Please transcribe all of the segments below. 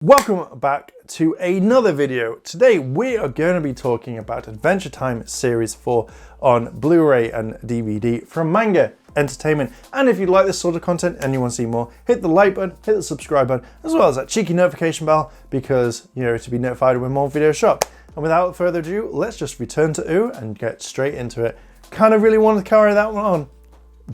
Welcome back to another video. Today we are going to be talking about Adventure Time Series 4 on Blu-ray and DVD from Manga Entertainment. And if you like this sort of content and you want to see more, hit the like button, hit the subscribe button, as well as that cheeky notification bell because, to be notified when more videos drop. And without further ado, let's just return to OO and get straight into it. Kind of really wanted to carry that one on,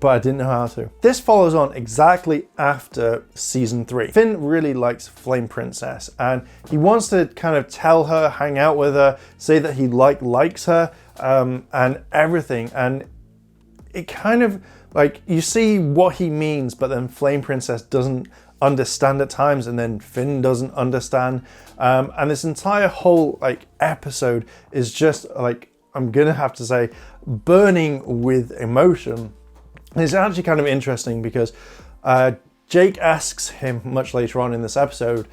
but I didn't know how to. This follows on exactly after season 3. Finn really likes Flame Princess and he wants to kind of tell her, hang out with her, say that he likes her and everything. And it kind of you see what he means, but then Flame Princess doesn't understand at times, and then Finn doesn't understand. And this entire whole episode is just I'm gonna have to say burning with emotion. And it's actually kind of interesting because Jake asks him much later on in this episode,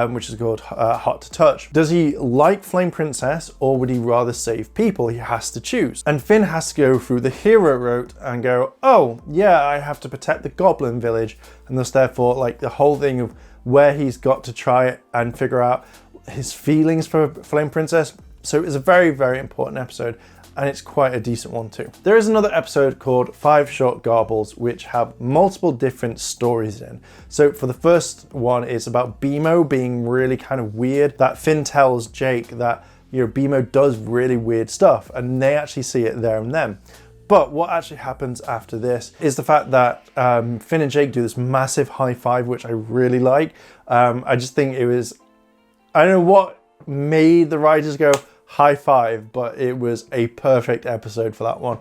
which is called Hot to Touch, does he like Flame Princess or would he rather save people? He has to choose. And Finn has to go through the hero route and go, oh yeah, I have to protect the Goblin Village. And thus therefore the whole thing of where he's got to try and figure out his feelings for Flame Princess. So it's a very, very important episode. And it's quite a decent one too. There is another episode called 5 Short Garbles, which have multiple different stories in. So for the first one, it's about BMO being really kind of weird, that Finn tells Jake that BMO does really weird stuff, and they actually see it there and then. But what actually happens after this is the fact that Finn and Jake do this massive high five, which I really like. I just think it was, I don't know what made the writers go, high five, but it was a perfect episode for that one.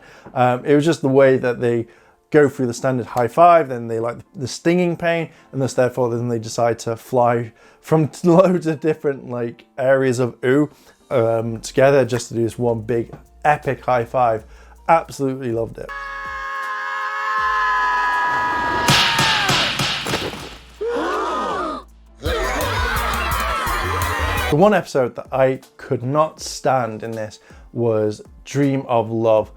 It was just the way that they go through the standard high five, then they like the stinging pain, and thus therefore then they decide to fly from loads of different areas of OO together just to do this one big epic high five. Absolutely loved it. The one episode that I could not stand in this was Dream of Love,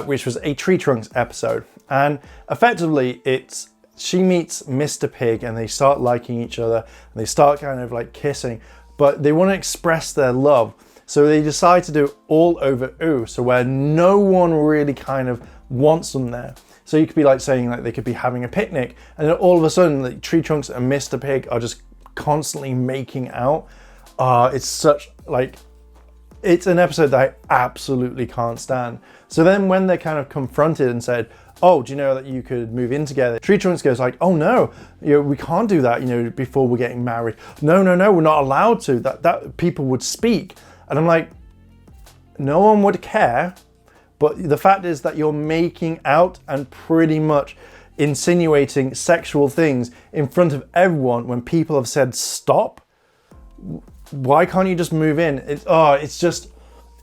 which was a Tree Trunks episode. And effectively she meets Mr. Pig and they start liking each other and they start kind of kissing, but they want to express their love. So they decide to do it all over OO, so where no one really kind of wants them there. So you could be saying they could be having a picnic and then all of a sudden Tree Trunks and Mr. Pig are just constantly making out. It's such it's an episode that I absolutely can't stand. So then when they're kind of confronted and said, oh, do you know that you could move in together? Tree Trunks goes oh no, we can't do that, before we're getting married. No, we're not allowed to. That people would speak. And I'm no one would care. But the fact is that you're making out and pretty much insinuating sexual things in front of everyone when people have said stop. Why can't you just move in? It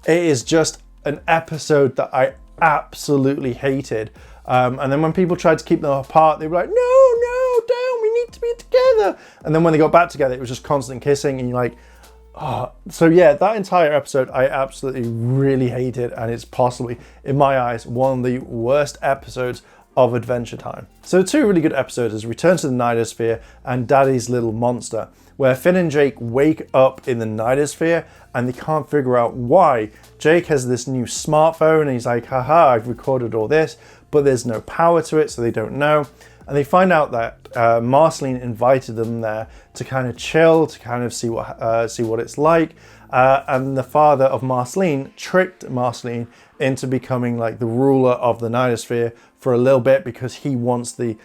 is just an episode that I absolutely hated. And then when people tried to keep them apart, they were like, no, don't, we need to be together. And then when they got back together, it was just constant kissing and you're So yeah, that entire episode I absolutely really hated, and it's possibly, in my eyes, one of the worst episodes of Adventure Time. So two really good episodes is Return to the Nightosphere and Daddy's Little Monster, where Finn and Jake wake up in the Nightosphere and they can't figure out why. Jake has this new smartphone and he's haha, I've recorded all this, but there's no power to it, so they don't know. And they find out that Marceline invited them there to kind of chill, to kind of see what it's like. And the father of Marceline tricked Marceline into becoming the ruler of the Nightosphere for a little bit because he wants the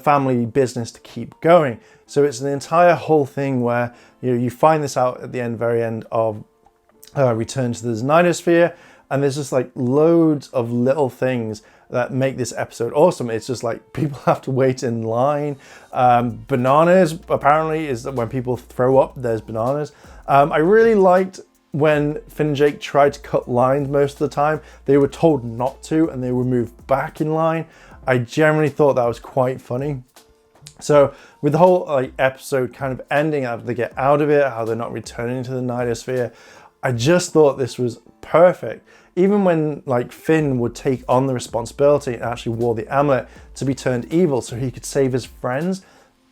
family business to keep going. So it's an entire whole thing where you find this out at the very end of Return to the Nightosphere, and there's just loads of little things that make this episode awesome. It's just people have to wait in line. Bananas apparently is that when people throw up, there's bananas. I really liked when Finn and Jake tried to cut lines most of the time. They were told not to and they were moved back in line. I generally thought that was quite funny. So with the whole episode kind of ending after they get out of it, how they're not returning to the Nightosphere, I just thought this was perfect. Even when Finn would take on the responsibility and actually wore the amulet to be turned evil so he could save his friends,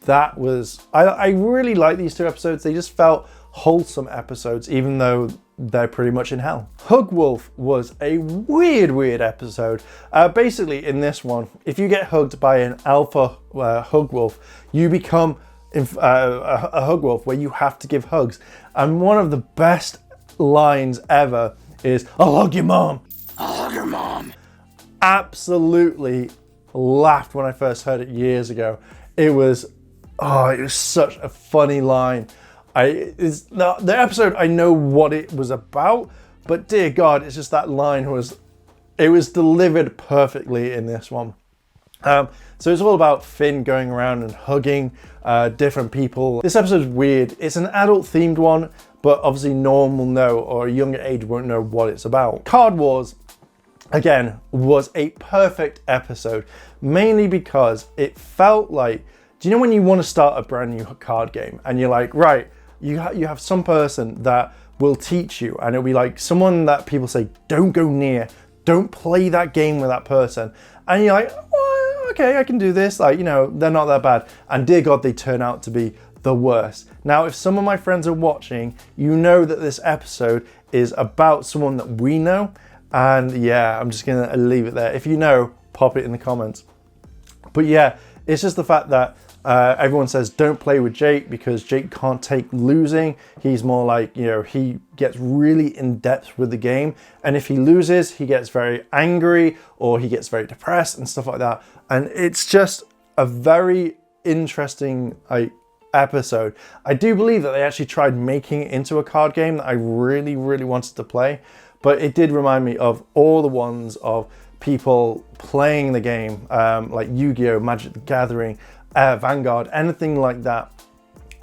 that was, I really like these two episodes. They just felt wholesome episodes, even though they're pretty much in hell. Hug Wolf was a weird episode. Basically, in this one, if you get hugged by an alpha Hug Wolf, you become a Hug Wolf where you have to give hugs. And one of the best lines ever is, "I'll hug your mom." "I'll hug your mom." Absolutely laughed when I first heard it years ago. It was such a funny line. The episode, I know what it was about, but dear God, it's just that line was delivered perfectly in this one. So it's all about Finn going around and hugging different people. This episode's weird. It's an adult themed one, but obviously no one will know, or a younger age won't know what it's about. Card Wars, again, was a perfect episode, mainly because it felt like, do you know when you want to start a brand new card game and you're like, right, you have some person that will teach you, and it'll be like someone that people say, don't go near, don't play that game with that person. And you're like, oh, okay, I can do this. Like, you know, they're not that bad. And dear God, they turn out to be the worst. Now, if some of my friends are watching, you know that this episode is about someone that we know. And yeah, I'm just gonna leave it there. If you know, pop it in the comments. But yeah, it's just the fact that everyone says don't play with Jake because Jake can't take losing. He's more like, you know, he gets really in depth with the game, and if he loses, he gets very angry or he gets very depressed and stuff like that. And it's just a very interesting episode. I do believe that they actually tried making it into a card game that I really wanted to play, but it did remind me of all the ones of people playing the game, like Yu-Gi-Oh!, Magic the Gathering, Vanguard, anything like that.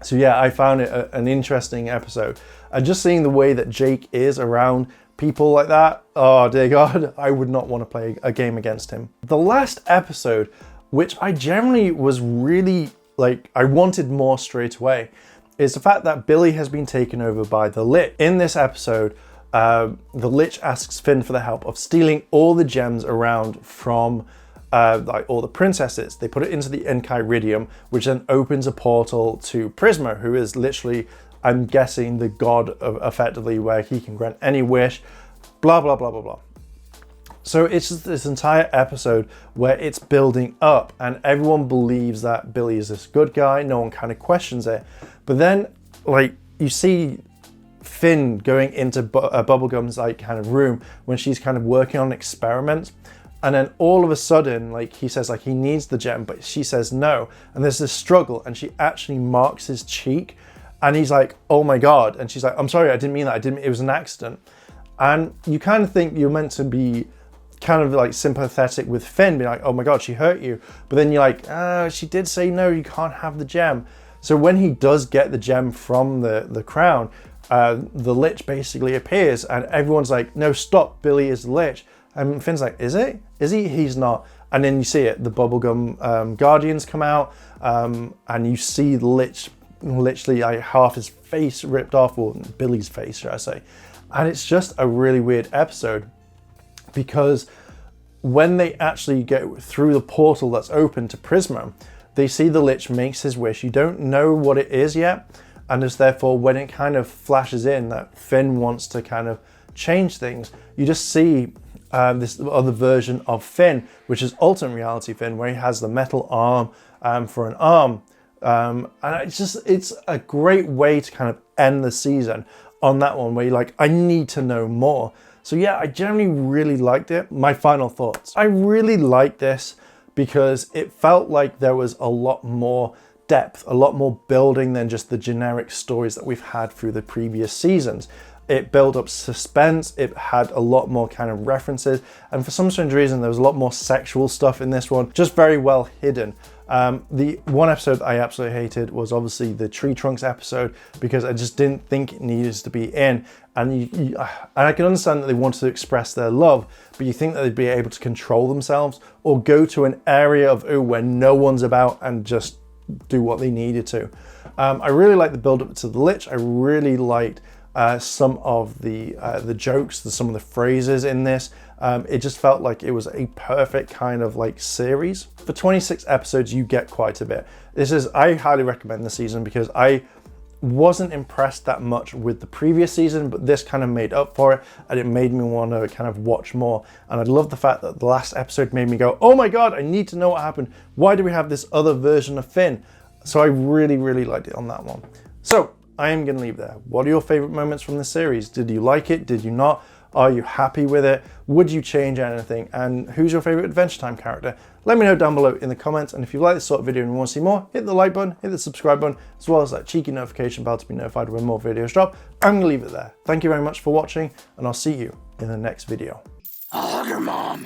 So yeah, I found it an interesting episode. And just seeing the way that Jake is around people like that, oh dear God, I would not want to play a game against him. The last episode, which I generally was really like, I wanted more straight away, is the fact that Billy has been taken over by the Lich. In this episode, the Lich asks Finn for the help of stealing all the gems around from like all the princesses. They put it into the Enchiridium, which then opens a portal to Prisma, who is literally, I'm guessing, the god of effectively where he can grant any wish, blah, blah, blah, blah, blah. So it's just this entire episode where it's building up and everyone believes that Billy is this good guy. No one kind of questions it. But then, like, you see Finn going into Bubblegum's like kind of room when she's kind of working on experiments. And then all of a sudden, like, he says like he needs the gem, but she says no. And there's this struggle, and she actually marks his cheek, and he's like, oh my God. And she's like, I'm sorry, I didn't mean that. It was an accident. And you kind of think you're meant to be kind of like sympathetic with Finn, be like, oh my God, she hurt you. But then you're like, she did say no, you can't have the gem. So when he does get the gem from the crown, the Lich basically appears, and everyone's like, no, stop, Billy is the Lich. And Finn's like, is it? Is he? He's not. And then you see it, the Bubblegum Guardians come out, and you see the Lich, literally like half his face ripped off, or Billy's face, should I say. And it's just a really weird episode, because when they actually get through the portal that's open to Prisma, they see the Lich makes his wish. You don't know what it is yet, and it's therefore when it kind of flashes in that Finn wants to kind of change things, you just see this other version of Finn, which is alternate reality Finn, where he has the metal arm for an arm. And it's a great way to kind of end the season on that one, where you're like, I need to know more. So yeah, I generally really liked it. My final thoughts. I really liked this because it felt like there was a lot more depth, a lot more building than just the generic stories that we've had through the previous seasons. It built up suspense, it had a lot more kind of references, and for some strange reason there was a lot more sexual stuff in this one, just very well hidden. The one episode I absolutely hated was obviously the Tree Trunks episode, because I just didn't think it needed to be in, and I can understand that they wanted to express their love, but you think that they'd be able to control themselves or go to an area of where no one's about and just do what they needed to. I really liked the build up to the Lich. I really liked some of the jokes, some of the phrases in this. It just felt like it was a perfect kind of like series. For 26 episodes, you get quite a bit. I highly recommend the season because I wasn't impressed that much with the previous season, but this kind of made up for it, and it made me want to kind of watch more. And I love the fact that the last episode made me go, oh my god, I need to know what happened. Why do we have this other version of Finn? So I really, really liked it on that one. So I am going to leave there. What are your favorite moments from the series? Did you like it? Did you not? Are you happy with it? Would you change anything? And who's your favorite Adventure Time character? Let me know down below in the comments. And if you like this sort of video and you want to see more, hit the like button, hit the subscribe button, as well as that cheeky notification bell to be notified when more videos drop. I'm going to leave it there. Thank you very much for watching, and I'll see you in the next video. I'll hug her, Mom.